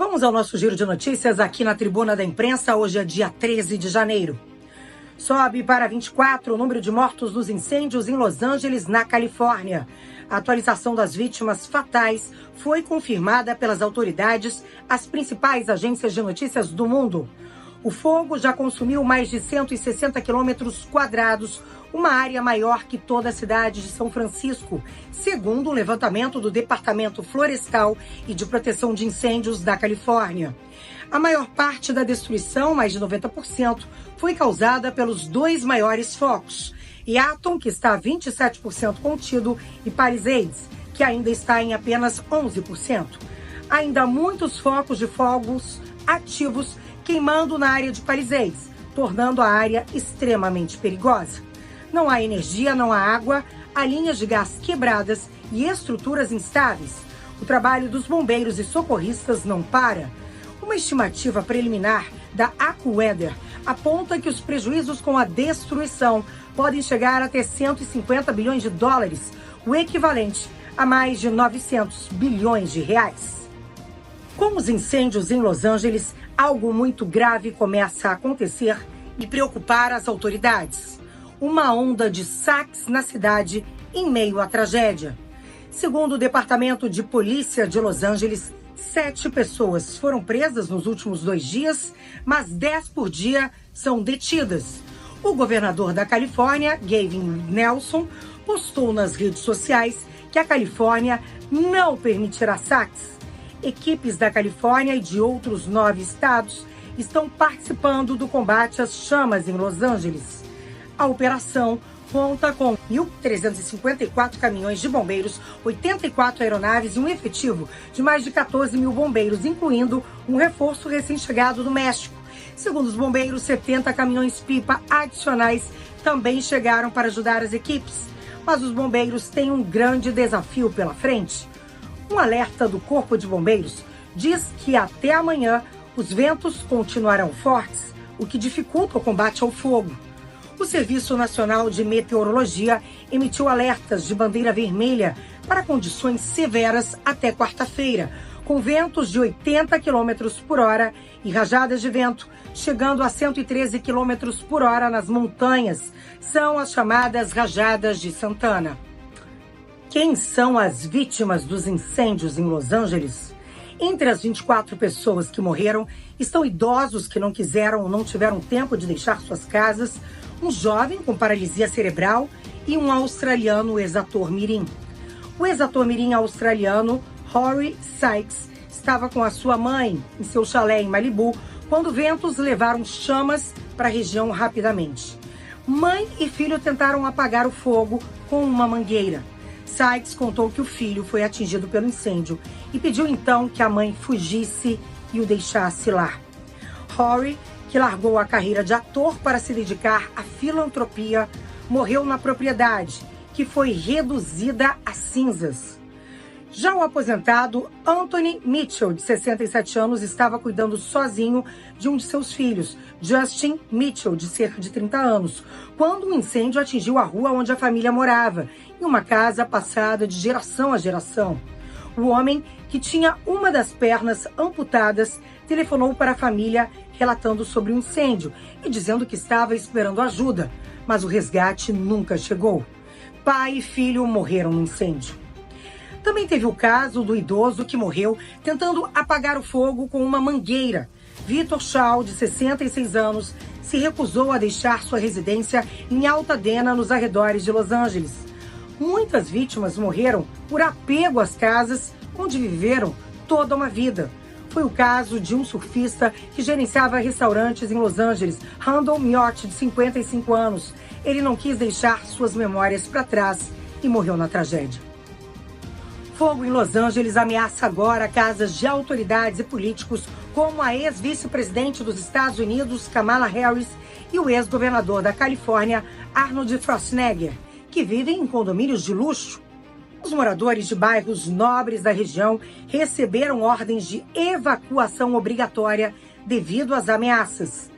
Vamos ao nosso giro de notícias aqui na Tribuna da Imprensa. Hoje é dia 13 de janeiro. Sobe para 24 o número de mortos nos incêndios em Los Angeles, na Califórnia. A atualização das vítimas fatais foi confirmada pelas autoridades, as principais agências de notícias do mundo. O fogo já consumiu mais de 160 quilômetros quadrados, uma área maior que toda a cidade de São Francisco, segundo o levantamento do Departamento Florestal e de Proteção de Incêndios da Califórnia. A maior parte da destruição, mais de 90%, foi causada pelos dois maiores focos, Eaton, que está a 27% contido, e Palisades, que ainda está em apenas 11%. Ainda há muitos focos de fogos ativos queimando na área de Palisades, tornando a área extremamente perigosa. Não há energia, não há água, há linhas de gás quebradas e estruturas instáveis. O trabalho dos bombeiros e socorristas não para. Uma estimativa preliminar da AccuWeather aponta que os prejuízos com a destruição podem chegar até 150 bilhões de dólares, o equivalente a mais de 900 bilhões de reais. Com os incêndios em Los Angeles, algo muito grave começa a acontecer e preocupar as autoridades. Uma onda de saques na cidade em meio à tragédia. Segundo o Departamento de Polícia de Los Angeles, 7 pessoas foram presas nos últimos 2 dias, mas 10 por dia são detidas. O governador da Califórnia, Gavin Newsom, postou nas redes sociais que a Califórnia não permitirá saques. Equipes da Califórnia e de outros 9 estados estão participando do combate às chamas em Los Angeles. A operação conta com 1.354 caminhões de bombeiros, 84 aeronaves e um efetivo de mais de 14 mil bombeiros, incluindo um reforço recém-chegado do México. Segundo os bombeiros, 70 caminhões-pipa adicionais também chegaram para ajudar as equipes. Mas os bombeiros têm um grande desafio pela frente. Um alerta do Corpo de Bombeiros diz que até amanhã os ventos continuarão fortes, o que dificulta o combate ao fogo. O Serviço Nacional de Meteorologia emitiu alertas de bandeira vermelha para condições severas até quarta-feira, com ventos de 80 km por hora e rajadas de vento chegando a 113 km por hora nas montanhas. São as chamadas rajadas de Santana. Quem são as vítimas dos incêndios em Los Angeles? Entre as 24 pessoas que morreram estão idosos que não quiseram ou não tiveram tempo de deixar suas casas, um jovem com paralisia cerebral e um australiano ex-ator mirim. O ex-ator mirim australiano, Rory Sykes, estava com a sua mãe em seu chalé em Malibu quando ventos levaram chamas para a região rapidamente. Mãe e filho tentaram apagar o fogo com uma mangueira. Sykes contou que o filho foi atingido pelo incêndio e pediu então que a mãe fugisse e o deixasse lá. Rory, que largou a carreira de ator para se dedicar à filantropia, morreu na propriedade, que foi reduzida a cinzas. Já o aposentado Anthony Mitchell, de 67 anos, estava cuidando sozinho de um de seus filhos, Justin Mitchell, de cerca de 30 anos, quando um incêndio atingiu a rua onde a família morava, em uma casa passada de geração a geração. O homem, que tinha uma das pernas amputadas, telefonou para a família relatando sobre o incêndio e dizendo que estava esperando ajuda, mas o resgate nunca chegou. Pai e filho morreram no incêndio. Também teve o caso do idoso que morreu tentando apagar o fogo com uma mangueira. Victor Shaw, de 66 anos, se recusou a deixar sua residência em Altadena, nos arredores de Los Angeles. Muitas vítimas morreram por apego às casas onde viveram toda uma vida. Foi o caso de um surfista que gerenciava restaurantes em Los Angeles, Randall Miotti, de 55 anos. Ele não quis deixar suas memórias para trás e morreu na tragédia. Fogo em Los Angeles ameaça agora casas de autoridades e políticos como a ex-vice-presidente dos Estados Unidos, Kamala Harris, e o ex-governador da Califórnia, Arnold Schwarzenegger, que vivem em condomínios de luxo. Os moradores de bairros nobres da região receberam ordens de evacuação obrigatória devido às ameaças.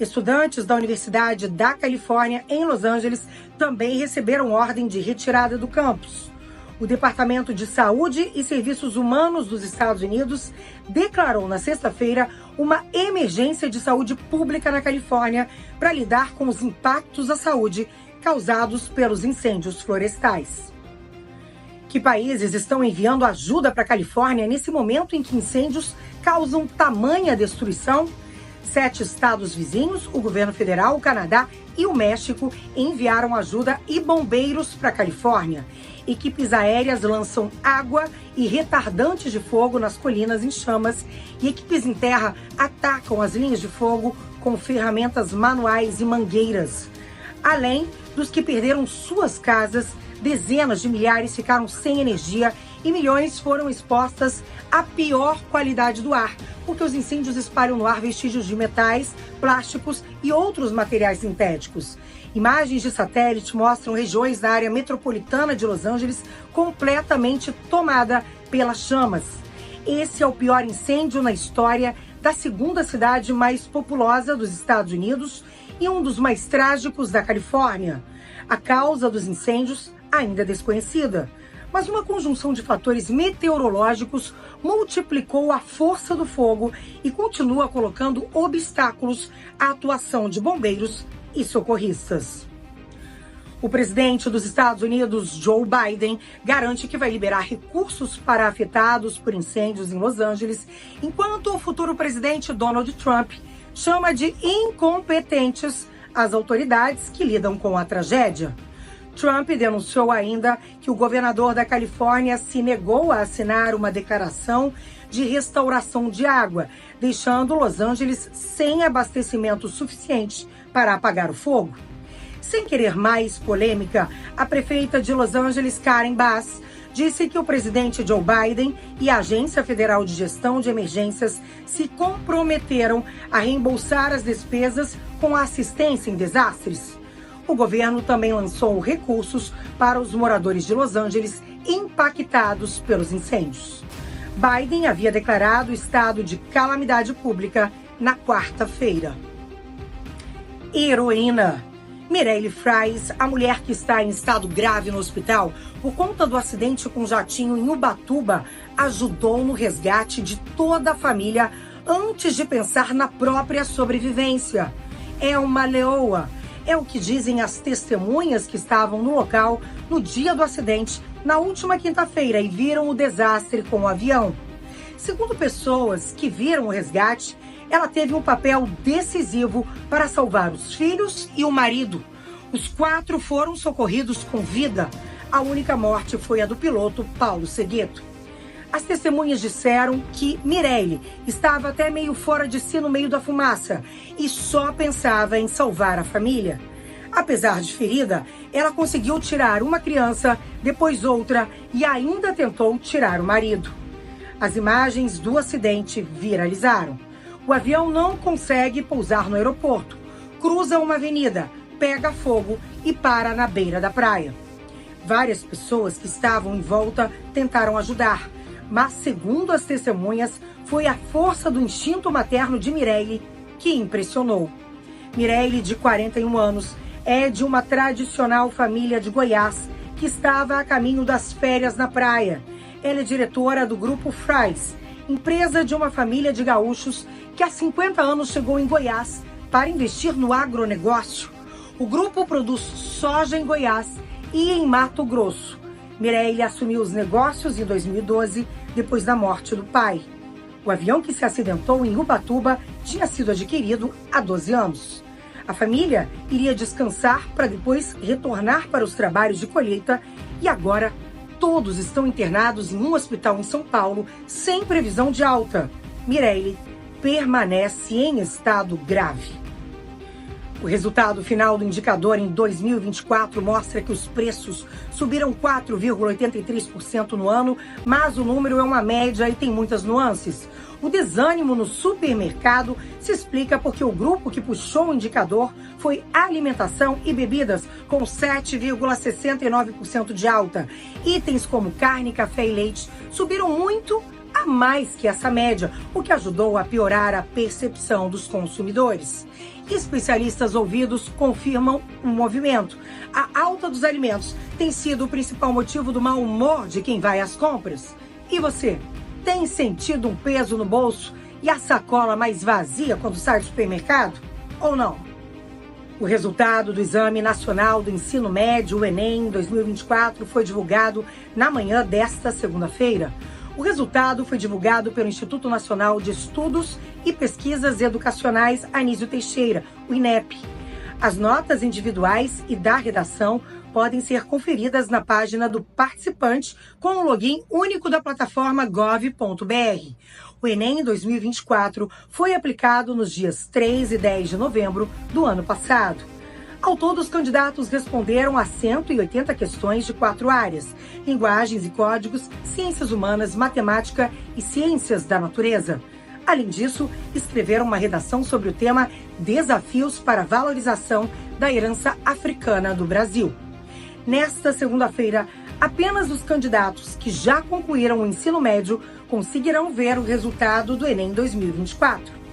Estudantes da Universidade da Califórnia, em Los Angeles, também receberam ordem de retirada do campus. O Departamento de Saúde e Serviços Humanos dos Estados Unidos declarou na sexta-feira uma emergência de saúde pública na Califórnia para lidar com os impactos à saúde causados pelos incêndios florestais. Que países estão enviando ajuda para a Califórnia nesse momento em que incêndios causam tamanha destruição? 7 estados vizinhos, o governo federal, o Canadá e o México enviaram ajuda e bombeiros para a Califórnia. Equipes aéreas lançam água e retardantes de fogo nas colinas em chamas e equipes em terra atacam as linhas de fogo com ferramentas manuais e mangueiras. Além dos que perderam suas casas, dezenas de milhares ficaram sem energia e milhões foram expostas à pior qualidade do ar, porque os incêndios espalham no ar vestígios de metais, plásticos e outros materiais sintéticos. Imagens de satélite mostram regiões da área metropolitana de Los Angeles completamente tomada pelas chamas. Esse é o pior incêndio na história da segunda cidade mais populosa dos Estados Unidos e um dos mais trágicos da Califórnia. A causa dos incêndios ainda é desconhecida, mas uma conjunção de fatores meteorológicos multiplicou a força do fogo e continua colocando obstáculos à atuação de bombeiros e socorristas. O presidente dos Estados Unidos, Joe Biden, garante que vai liberar recursos para afetados por incêndios em Los Angeles, enquanto o futuro presidente Donald Trump chama de incompetentes as autoridades que lidam com a tragédia. Trump denunciou ainda que o governador da Califórnia se negou a assinar uma declaração de restauração de água, deixando Los Angeles sem abastecimento suficiente para apagar o fogo. Sem querer mais polêmica, a prefeita de Los Angeles, Karen Bass, disse que o presidente Joe Biden e a Agência Federal de Gestão de Emergências se comprometeram a reembolsar as despesas com a assistência em desastres. O governo também lançou recursos para os moradores de Los Angeles impactados pelos incêndios. Biden havia declarado estado de calamidade pública na quarta-feira. Heroína. Mireille Fries, a mulher que está em estado grave no hospital por conta do acidente com jatinho em Ubatuba, ajudou no resgate de toda a família antes de pensar na própria sobrevivência. É uma leoa. É o que dizem as testemunhas que estavam no local no dia do acidente, na última quinta-feira, e viram o desastre com o avião. Segundo pessoas que viram o resgate, ela teve um papel decisivo para salvar os filhos e o marido. Os 4 foram socorridos com vida. A única morte foi a do piloto Paulo Segueto. As testemunhas disseram que Mireille estava até meio fora de si no meio da fumaça e só pensava em salvar a família. Apesar de ferida, ela conseguiu tirar uma criança, depois outra e ainda tentou tirar o marido. As imagens do acidente viralizaram. O avião não consegue pousar no aeroporto, cruza uma avenida, pega fogo e para na beira da praia. Várias pessoas que estavam em volta tentaram ajudar, mas, segundo as testemunhas, foi a força do instinto materno de Mireille que impressionou. Mireille, de 41 anos, é de uma tradicional família de Goiás que estava a caminho das férias na praia. Ela é diretora do Grupo Fries, empresa de uma família de gaúchos que há 50 anos chegou em Goiás para investir no agronegócio. O grupo produz soja em Goiás e em Mato Grosso. Mireille assumiu os negócios em 2012, depois da morte do pai. O avião que se acidentou em Ubatuba tinha sido adquirido há 12 anos. A família iria descansar para depois retornar para os trabalhos de colheita e agora todos estão internados em um hospital em São Paulo sem previsão de alta. Mireille permanece em estado grave. O resultado final do indicador em 2024 mostra que os preços subiram 4,83% no ano, mas o número é uma média e tem muitas nuances. O desânimo no supermercado se explica porque o grupo que puxou o indicador foi alimentação e bebidas, com 7,69% de alta. Itens como carne, café e leite subiram muito, a mais que essa média, o que ajudou a piorar a percepção dos consumidores. Especialistas ouvidos confirmam o movimento. A alta dos alimentos tem sido o principal motivo do mau humor de quem vai às compras. E você, tem sentido um peso no bolso e a sacola mais vazia quando sai do supermercado? Ou não? O resultado do Exame Nacional do Ensino Médio, o Enem, 2024, foi divulgado na manhã desta segunda-feira. O resultado foi divulgado pelo Instituto Nacional de Estudos e Pesquisas Educacionais Anísio Teixeira, o INEP. As notas individuais e da redação podem ser conferidas na página do participante com o login único da plataforma gov.br. O Enem 2024 foi aplicado nos dias 3 e 10 de novembro do ano passado. Ao todo, os candidatos responderam a 180 questões de 4 áreas: linguagens e códigos, ciências humanas, matemática e ciências da natureza. Além disso, escreveram uma redação sobre o tema Desafios para a Valorização da Herança Africana do Brasil. Nesta segunda-feira, apenas os candidatos que já concluíram o ensino médio conseguirão ver o resultado do Enem 2024.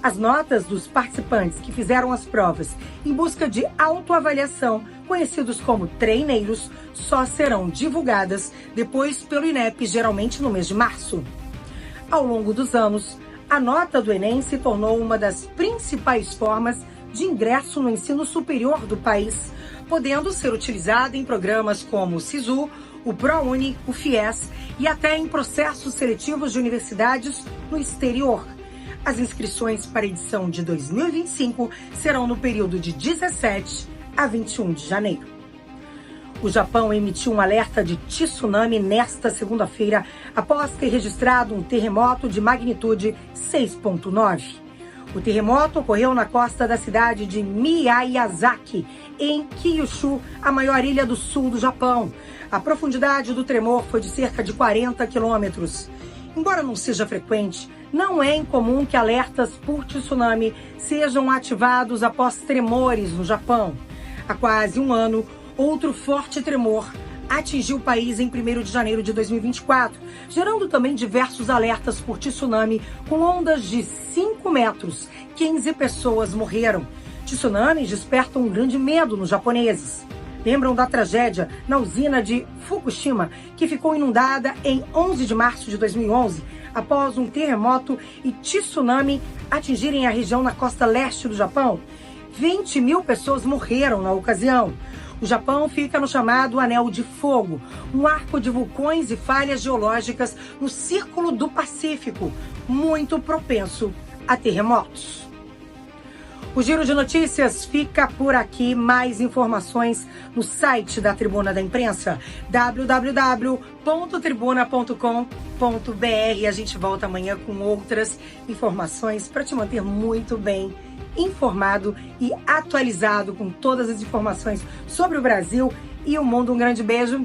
As notas dos participantes que fizeram as provas em busca de autoavaliação, conhecidos como treineiros, só serão divulgadas depois pelo INEP, geralmente no mês de março. Ao longo dos anos, a nota do Enem se tornou uma das principais formas de ingresso no ensino superior do país, podendo ser utilizada em programas como o SISU, o ProUni, o FIES e até em processos seletivos de universidades no exterior. As inscrições para a edição de 2025 serão no período de 17 a 21 de janeiro. O Japão emitiu um alerta de tsunami nesta segunda-feira após ter registrado um terremoto de magnitude 6,9. O terremoto ocorreu na costa da cidade de Miyazaki, em Kyushu, a maior ilha do sul do Japão. A profundidade do tremor foi de cerca de 40 quilômetros. Embora não seja frequente, não é incomum que alertas por tsunami sejam ativados após tremores no Japão. Há quase um ano, outro forte tremor atingiu o país em 1º de janeiro de 2024, gerando também diversos alertas por tsunami com ondas de 5 metros. 15 pessoas morreram. Tsunamis despertam um grande medo nos japoneses. Lembram da tragédia na usina de Fukushima, que ficou inundada em 11 de março de 2011, após um terremoto e tsunami atingirem a região na costa leste do Japão? 20 mil pessoas morreram na ocasião. O Japão fica no chamado Anel de Fogo, um arco de vulcões e falhas geológicas no Círculo do Pacífico, muito propenso a terremotos. O Giro de Notícias fica por aqui. Mais informações no site da Tribuna da Imprensa, www.tribuna.com.br. A gente volta amanhã com outras informações para te manter muito bem informado e atualizado com todas as informações sobre o Brasil e o mundo. Um grande beijo.